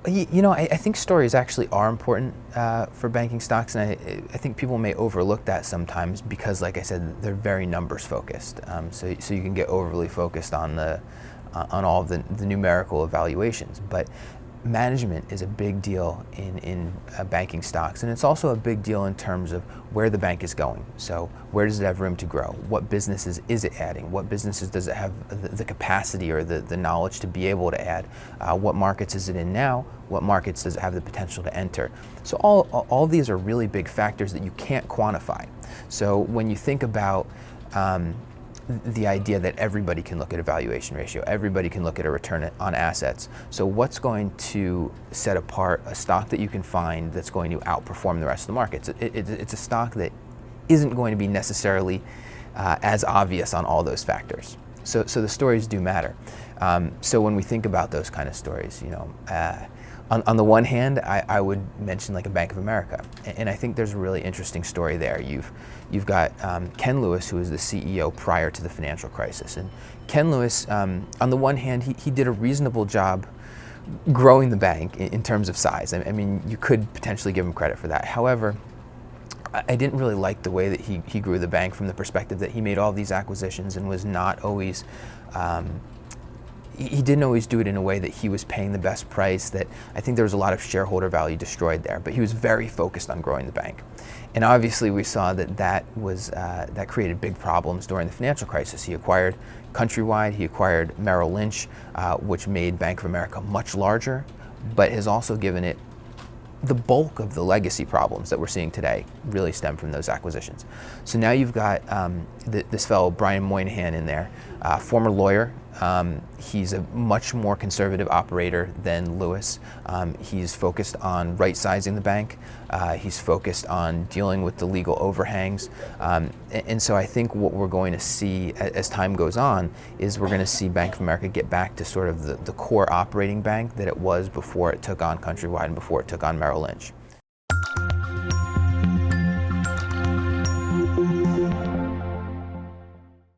I think stories actually are important for banking stocks, and I think people may overlook that sometimes because, like I said, they're very numbers focused. So you can get overly focused on on all of the numerical evaluations, but management is a big deal in banking stocks, and it's also a big deal in terms of where the bank is going. So where does it have room to grow? What businesses is it adding? What businesses does it have the capacity or the knowledge to be able to add? What markets is it in now? What markets does it have the potential to enter? So all these are really big factors that you can't quantify. So when you think about the idea that everybody can look at a valuation ratio, everybody can look at a return on assets. So what's going to set apart a stock that you can find that's going to outperform the rest of the markets? It's a stock that isn't going to be necessarily as obvious on all those factors. So the stories do matter. So when we think about those kind of stories, on the one hand, I would mention like a Bank of America, and I think there's a really interesting story there. You've got Ken Lewis, who was the CEO prior to the financial crisis, and Ken Lewis, on the one hand, he did a reasonable job growing the bank in terms of size. I mean, you could potentially give him credit for that. However, I didn't really like the way that he grew the bank from the perspective that he made all these acquisitions and was not always he didn't always do it in a way that he was paying the best price. That I think there was a lot of shareholder value destroyed there, but he was very focused on growing the bank. And obviously we saw that created big problems during the financial crisis. He acquired Countrywide, he acquired Merrill Lynch, which made Bank of America much larger, but has also given it the bulk of the legacy problems that we're seeing today really stem from those acquisitions. So now you've got this fellow, Brian Moynihan, in there, former lawyer. He's a much more conservative operator than Lewis. He's focused on right-sizing the bank. He's focused on dealing with the legal overhangs. And so I think what we're going to see as time goes on is we're going to see Bank of America get back to sort of the core operating bank that it was before it took on Countrywide and before it took on Merrill Lynch.